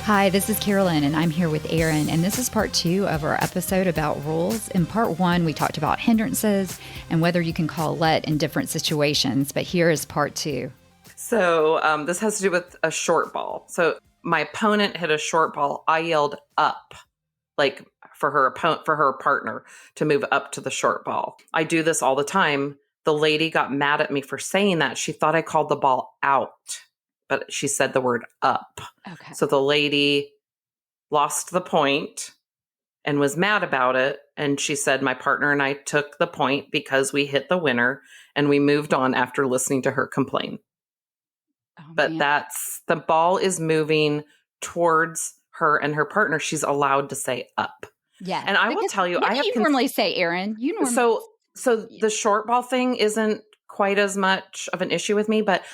Hi, this is Carolyn, and I'm here with Erin, and this is part 2 of our episode about rules. In part 1, we talked about hindrances and whether you can call let in different situations, but here is part 2. So this has to do with a short ball. So my opponent hit a short ball. I yelled up, like for her partner to move up to the short ball. I do this all the time. The lady got mad at me for saying that. She thought I called the ball out, but she said the word up. Okay. So the lady lost the point and was mad about it. And she said, my partner and I took the point because we hit the winner and we moved on after listening to her complain. But Man. the ball is moving towards her and her partner. She's allowed to say up. Yeah. And I will tell you, what do you normally say, Erin? You normally So the short ball thing isn't quite as much of an issue with me, but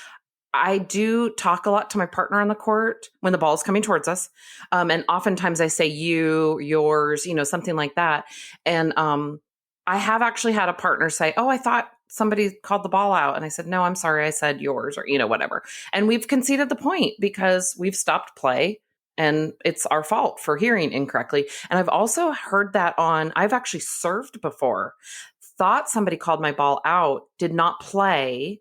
I do talk a lot to my partner on the court when the ball is coming towards us. And oftentimes I say you, yours, something like that. And I have actually had a partner say, oh, I thought somebody called the ball out. And I said, no, I'm sorry. I said yours or, whatever. And we've conceded the point because we've stopped play and it's our fault for hearing incorrectly. And I've also heard that I've actually served before, thought somebody called my ball out, did not play,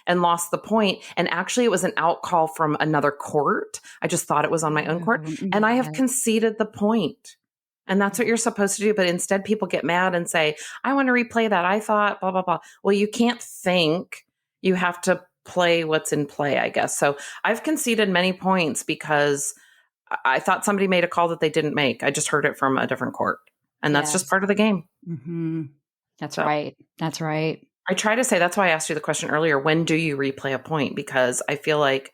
and lost the point. And actually, it was an out call from another court. I just thought it was on my own court. And I have conceded the point. And that's what you're supposed to do. But instead, people get mad and say, I want to replay that. I thought, blah, blah, blah. Well, you can't think. You have to play what's in play, I guess. So I've conceded many points because I thought somebody made a call that they didn't make. I just heard it from a different court. And that's just part of the game. Mm-hmm. That's right. That's right. I try to say, that's why I asked you the question earlier, when do you replay a point? Because I feel like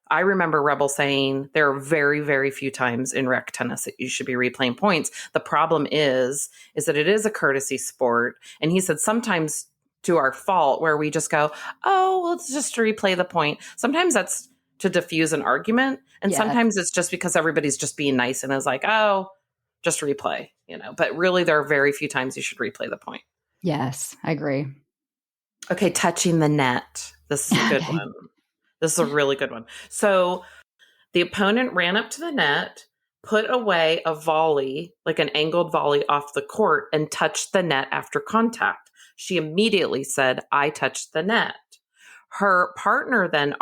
I remember Rebel saying there are very, very few times in rec tennis that you should be replaying points. The problem is that it is a courtesy sport. And he said sometimes to our fault where we just go, oh, well, it's just to replay the point. Sometimes that's to diffuse an argument. And sometimes it's just because everybody's just being nice and is like, oh, just replay, But really, there are very few times you should replay the point. Yes, I agree. Okay, touching the net. This is a good one. This is a really good one. So the opponent ran up to the net, put away a volley, like an angled volley off the court, and touched the net after contact. She immediately said, I touched the net. Her partner then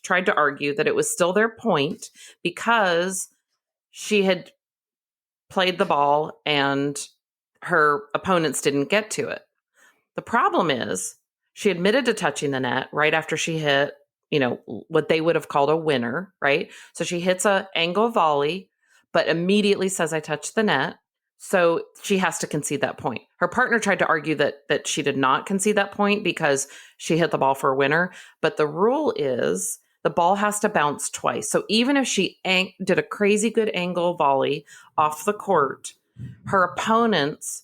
tried to argue that it was still their point because she had played the ball and her opponents didn't get to it. The problem is she admitted to touching the net right after she hit, what they would have called a winner, right? So she hits an angle volley, but immediately says, I touched the net. So she has to concede that point. Her partner tried to argue that she did not concede that point because she hit the ball for a winner. But the rule is the ball has to bounce twice. So even if she did a crazy good angle volley off the court, her opponents,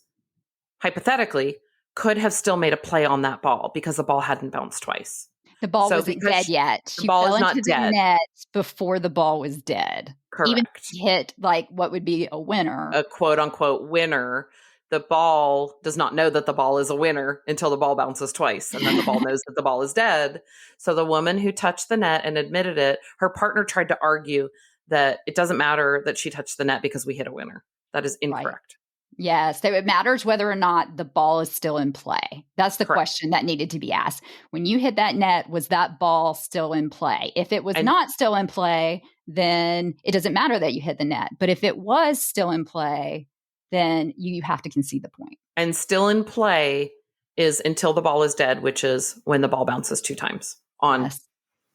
hypothetically, could have still made a play on that ball because the ball hadn't bounced twice. The ball wasn't dead yet. The ball fell is not into dead. The net before the ball was dead. Correct. Even if she hit what would be a winner. A quote unquote winner. The ball does not know that the ball is a winner until the ball bounces twice. And then the ball knows that the ball is dead. So the woman who touched the net and admitted it, her partner tried to argue that it doesn't matter that she touched the net because we hit a winner. That is incorrect. Right. Yes, it matters whether or not the ball is still in play. That's the question that needed to be asked. When you hit that net, was that ball still in play? If it was not still in play, then it doesn't matter that you hit the net. But if it was still in play, then you have to concede the point. And still in play is until the ball is dead, which is when the ball bounces 2 times on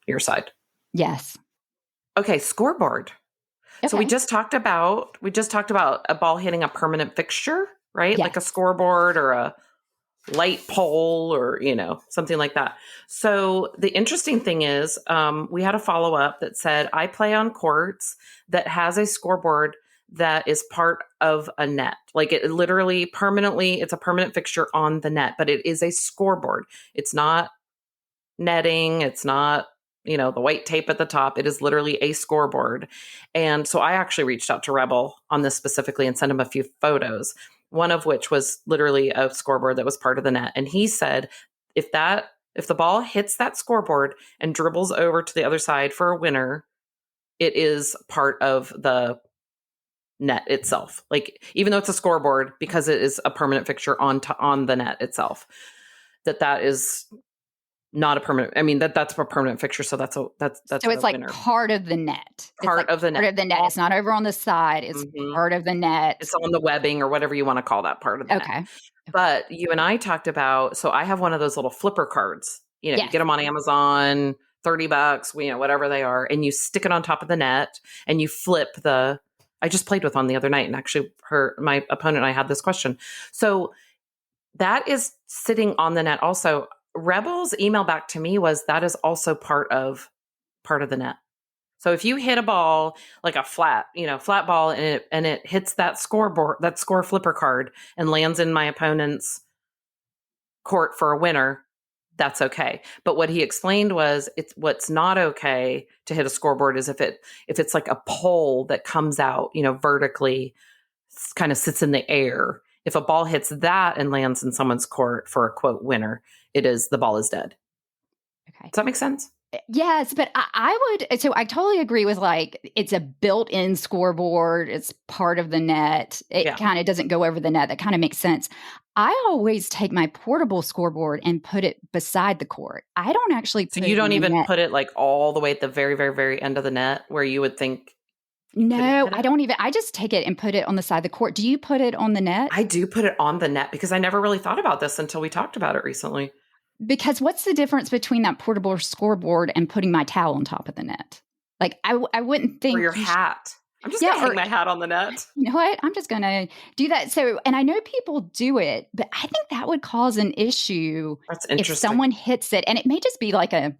your side. Yes. Okay, scoreboard. Okay. So we just talked about a ball hitting a permanent fixture, right? Yes. Like a scoreboard or a light pole or, something like that. So the interesting thing is we had a follow-up that said, I play on courts that has a scoreboard that is part of a net. Like it literally permanently, it's a permanent fixture on the net, but it is a scoreboard. It's not netting. It's not the white tape at the top. It is literally a scoreboard. And so I actually reached out to Rebel on this specifically and sent him a few photos, one of which was literally a scoreboard that was part of the net. And he said, if the ball hits that scoreboard and dribbles over to the other side for a winner, it is part of the net itself. Like, even though it's a scoreboard, because it is a permanent fixture on the net itself, that is not a permanent. I mean, that's a permanent fixture. So that's so it's like winner. part of the net. Part of the net. Part of the net. It's not over on the side. It's part of the net. It's on the webbing or whatever you want to call that part of the net. But you and I talked about, so I have one of those little flipper cards. You get them on Amazon, $30, whatever they are, and you stick it on top of the net and you flip I just played with one the other night, and actually my opponent and I had this question. So that is sitting on the net also. Rebel's email back to me was that is also part of the net. So if you hit a ball like a flat ball, and it hits that scoreboard, that score flipper card, and lands in my opponent's court for a winner, that's okay. But what he explained was what's not okay to hit a scoreboard is if it's like a pole that comes out, vertically, kind of sits in the air. If a ball hits that and lands in someone's court for a quote winner, the ball is dead. Okay. Does that make sense? Yes, but I totally agree with, like, it's a built-in scoreboard. It's part of the net. It kind of doesn't go over the net. That kind of makes sense. I always take my portable scoreboard and put it beside the court. I don't actually put it. So you don't even put it like all the way at the very, very, very end of the net where you would think. No, I don't even. I just take it and put it on the side of the court. Do you put it on the net? I do put it on the net because I never really thought about this until we talked about it recently. Because what's the difference between that portable scoreboard and putting my towel on top of the net? Like, I wouldn't think. Or your hat. I'm just going to hang my hat on the net. You know what? I'm just going to do that. So, and I know people do it, but I think that would cause an issue. That's interesting. If someone hits it. And it may just be like an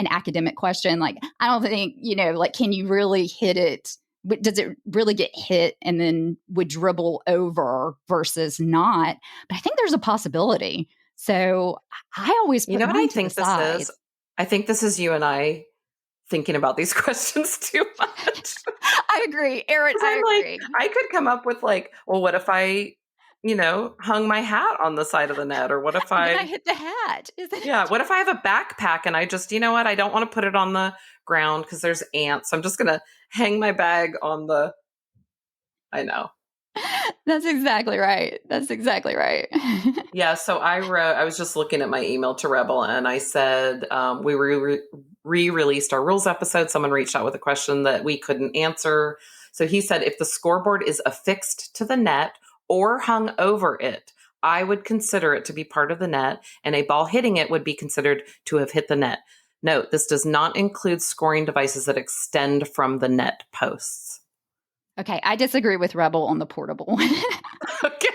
academic question. Like, I don't think, like, can you really hit it? Does it really get hit and then would dribble over versus not? But I think there's a possibility. So I always put what I think this is? I think this is you and I thinking about these questions too much. I agree, Erin. I agree. Like, I could come up with like, well, what if I, hung my hat on the side of the net, or what if I hit the hat? What if I have a backpack and I just, I don't want to put it on the ground because there's ants. I'm just gonna hang my bag on the. I know. That's exactly right. Yeah. So I was just looking at my email to Rebel, and I said, we re-released our rules episode. Someone reached out with a question that we couldn't answer. So he said, if the scoreboard is affixed to the net or hung over it, I would consider it to be part of the net, and a ball hitting it would be considered to have hit the net. Note, this does not include scoring devices that extend from the net posts. Okay, I disagree with Rebel on the portable one. Okay.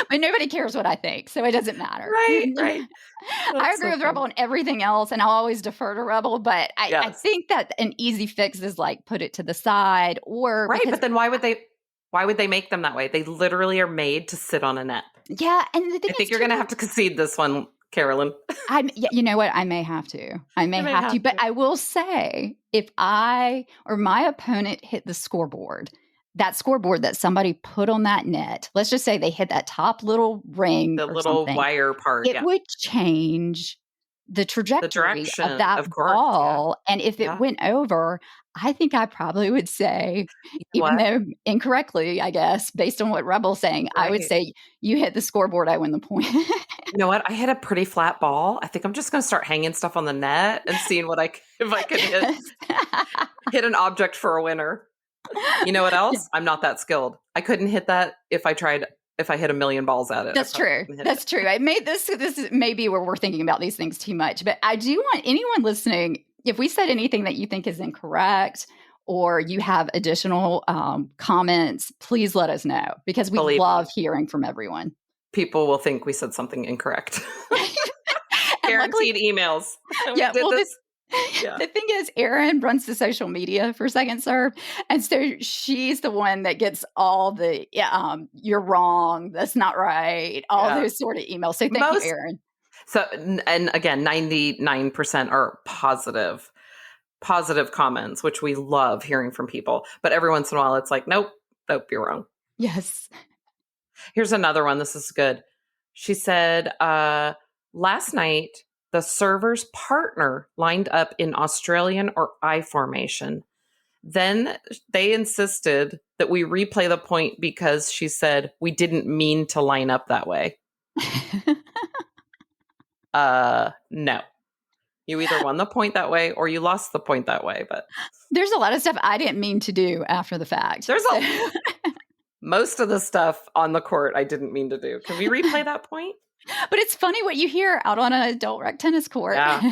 But nobody cares what I think, so it doesn't matter. Right. I agree with Rebel on everything else, and I'll always defer to Rebel, but I think that an easy fix is like put it to the side or... Right, but then why would they make them that way? They literally are made to sit on a net. Yeah, and the thing I think you're going to have to concede this one, Carolyn. You know what? I may have to. But I will say, if I or my opponent hit the scoreboard, that scoreboard that somebody put on that net, let's just say they hit that top little ring, the little wire part, it would change the trajectory of that ball. Yeah. And if it went over, I think I probably would say, even though incorrectly, I guess, based on what Rebel's saying, I would say, you hit the scoreboard, I win the point. You know what? I hit a pretty flat ball. I think I'm just going to start hanging stuff on the net and seeing if I could hit an object for a winner. You know what else? I'm not that skilled. I couldn't hit that if I hit a million balls at it. That's true. That's true. I made this may be where we're thinking about these things too much, but I do want anyone listening, if we said anything that you think is incorrect or you have additional comments, please let us know, because we love hearing from everyone. People will think we said something incorrect. Guaranteed emails. The thing is, Erin runs the social media for Second Serve, and so she's the one that gets all the you're wrong, that's not right, all those sort of emails. So thank you, Erin. So, and again, 99% are positive comments, which we love hearing from people. But every once in a while, it's like, nope, you're wrong. Yes. Here's another one. This is good. She said, last night, the server's partner lined up in Australian or I formation. Then they insisted that we replay the point because she said we didn't mean to line up that way. No. You either won the point that way or you lost the point that way. But there's a lot of stuff I didn't mean to do after the fact. Most of the stuff on the court I didn't mean to do. Can we replay that point? But it's funny what you hear out on an adult rec tennis court. Yeah.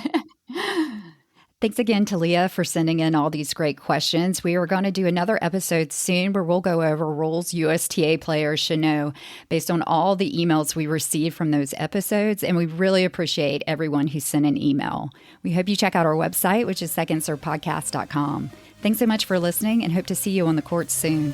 Thanks again to Leah for sending in all these great questions. We are going to do another episode soon where we'll go over rules USTA players should know based on all the emails we received from those episodes. And we really appreciate everyone who sent an email. We hope you check out our website, which is secondservepodcast.com. Thanks so much for listening and hope to see you on the court soon.